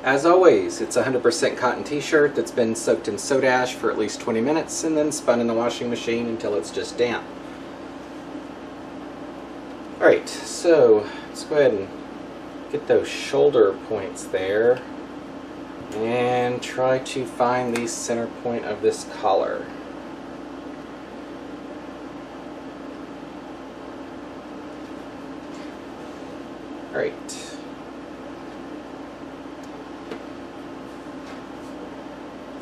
As always, it's a 100% cotton t-shirt that's been soaked in soda ash for at least 20 minutes and then spun in the washing machine until it's just damp. Alright, so let's go ahead and get those shoulder points there and try to find the center point of this collar. Alright.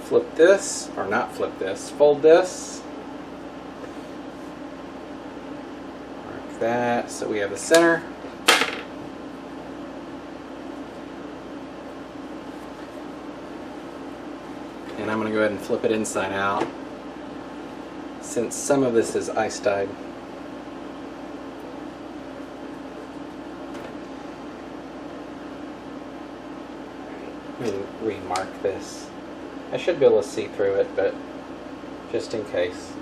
Flip this, or not flip this, fold this. Mark that so we have the center. And I'm going to go ahead and flip it inside out since some of this is ice dyed. Let me remark this. I should be able to see through it, but just in case.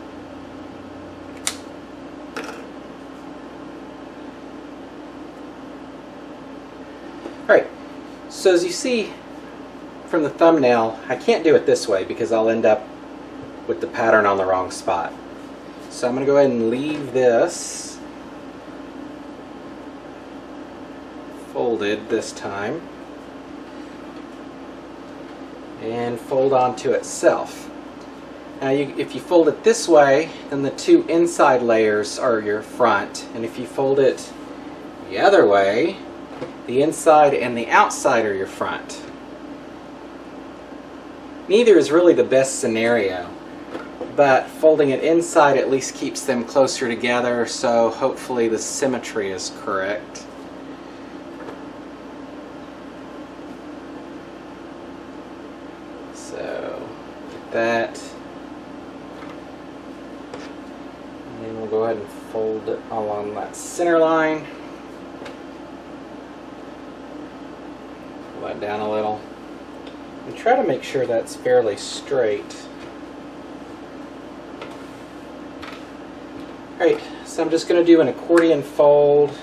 Alright, so as you see from the thumbnail, I can't do it this way because I'll end up with the pattern on the wrong spot. So I'm going to go ahead and leave this folded this time and fold onto itself. Now if you fold it this way, then the two inside layers are your front, and if you fold it the other way, the inside and the outside are your front. Neither is really the best scenario, but folding it inside at least keeps them closer together, so hopefully the symmetry is correct. So, get that. And then we'll go ahead and fold it along that center line. Pull that down a little. And try to make sure that's fairly straight. Alright, so I'm just going to do an accordion fold.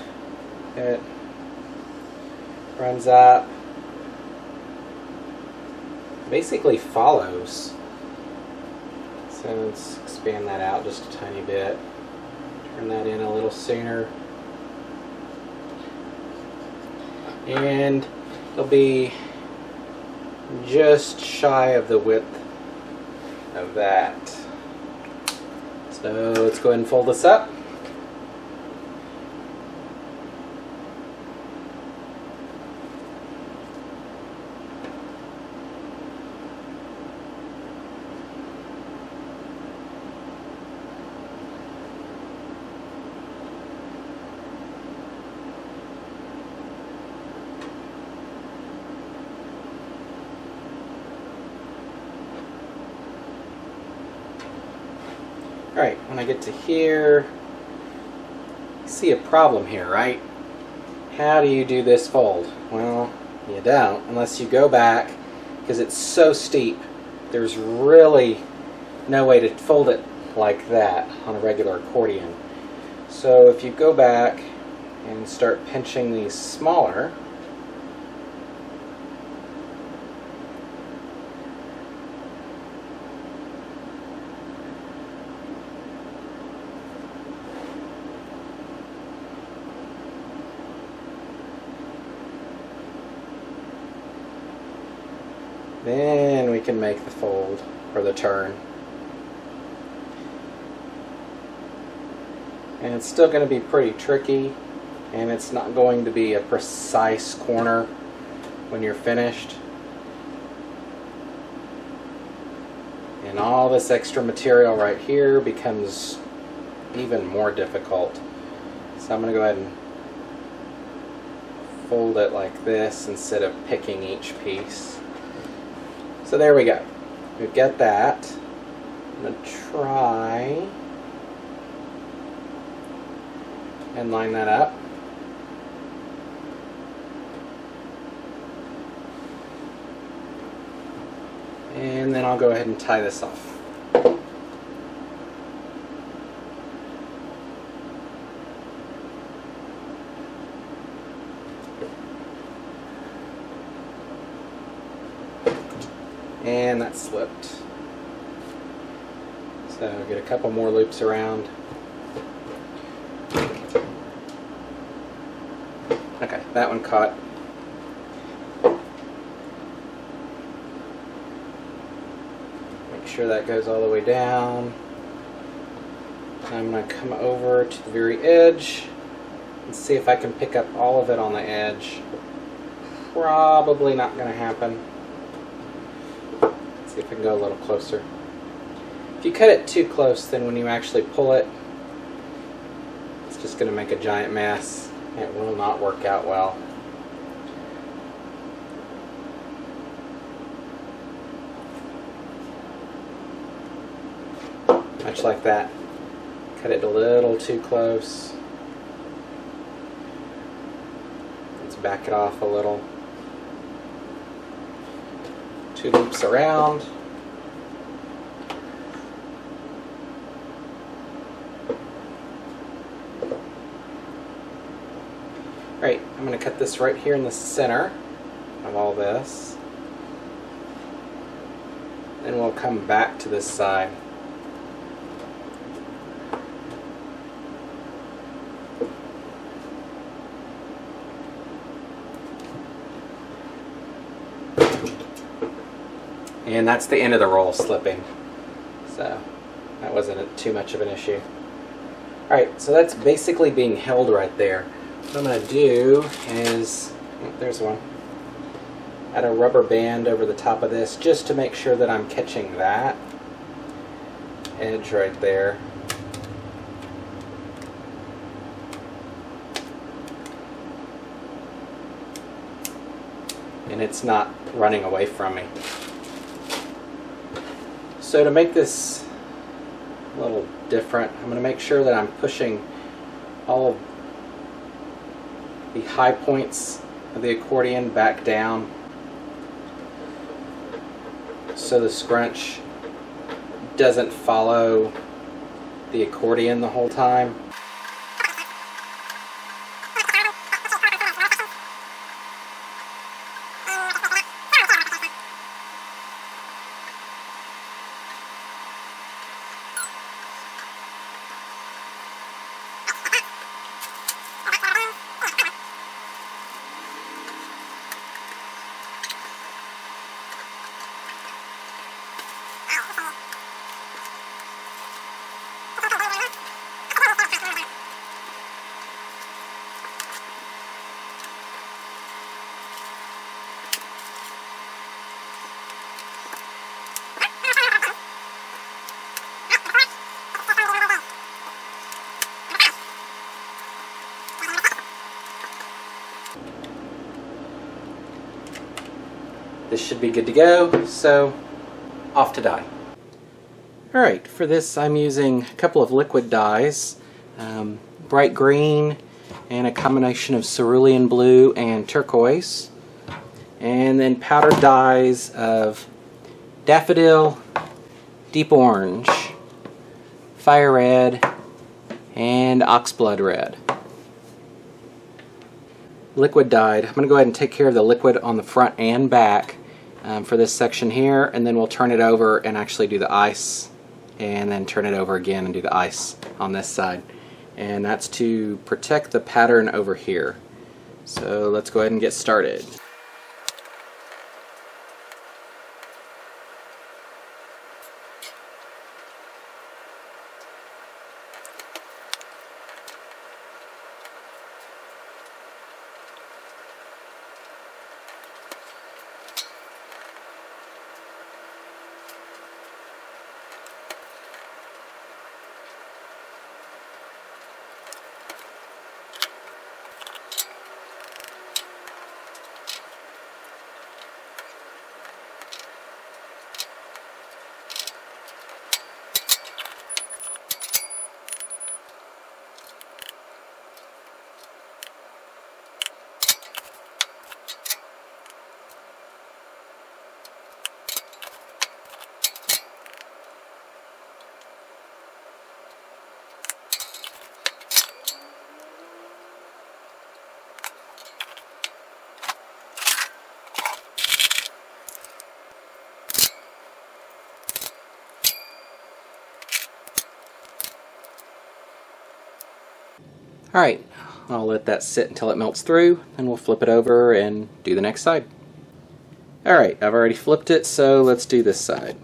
It runs up. Basically follows. So let's expand that out just a tiny bit. Turn that in a little sooner. And it'll be just shy of the width of that. So let's go ahead and fold this up. Alright, when I get to here, you see a problem here, right? How do you do this fold? Well, you don't, unless you go back, because it's so steep. There's really no way to fold it like that on a regular accordion. So if you go back and start pinching these smaller, then we can make the fold or the turn. And it's still going to be pretty tricky, and it's not going to be a precise corner when you're finished. And all this extra material right here becomes even more difficult. So I'm going to go ahead and fold it like this instead of picking each piece. So there we go. We've got that. I'm going to try and line that up. And then I'll go ahead and tie this off. And that slipped. So get a couple more loops around. Okay, that one caught. Make sure that goes all the way down. I'm going to come over to the very edge and see if I can pick up all of it on the edge. Probably not going to happen. Let's see if I can go a little closer. If you cut it too close, then when you actually pull it, it's just going to make a giant mess. It will not work out well. Much like that. Cut it a little too close. Let's back it off a little. 2 loops around. Right, I'm going to cut this right here in the center of all this. Then we'll come back to this side. And that's the end of the roll slipping. So that wasn't too much of an issue. Alright, so that's basically being held right there. What I'm going to do is, oh, there's one, add a rubber band over the top of this just to make sure that I'm catching that edge right there. And it's not running away from me. So to make this a little different, I'm going to make sure that I'm pushing all of the high points of the accordion back down so the scrunch doesn't follow the accordion the whole time. This should be good to go, so off to dye. Alright, for this I'm using a couple of liquid dyes, bright green and a combination of cerulean blue and turquoise, and then powdered dyes of daffodil, deep orange, fire red, and oxblood red. Liquid dyed. I'm going to go ahead and take care of the liquid on the front and back for this section here, and then we'll turn it over and actually do the ice, and then turn it over again and do the ice on this side. And that's to protect the pattern over here. So let's go ahead and get started. Alright, I'll let that sit until it melts through, and we'll flip it over and do the next side. Alright, I've already flipped it, so let's do this side.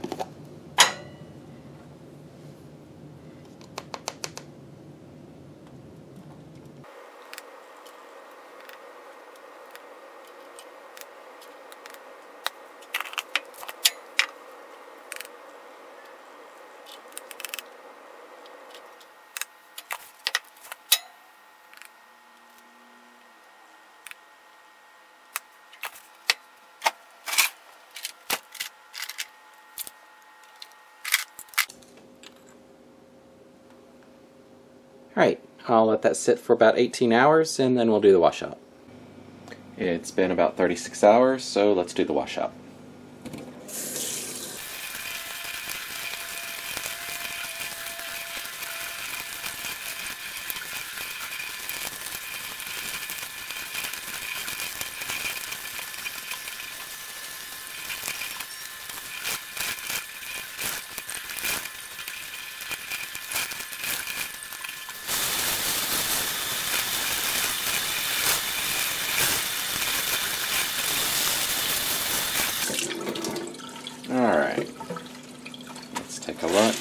Alright, I'll let that sit for about 18 hours and then we'll do the wash out. It's been about 36 hours, so let's do the wash out. Alright, let's take a look.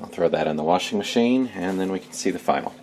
I'll throw that in the washing machine and then we can see the final.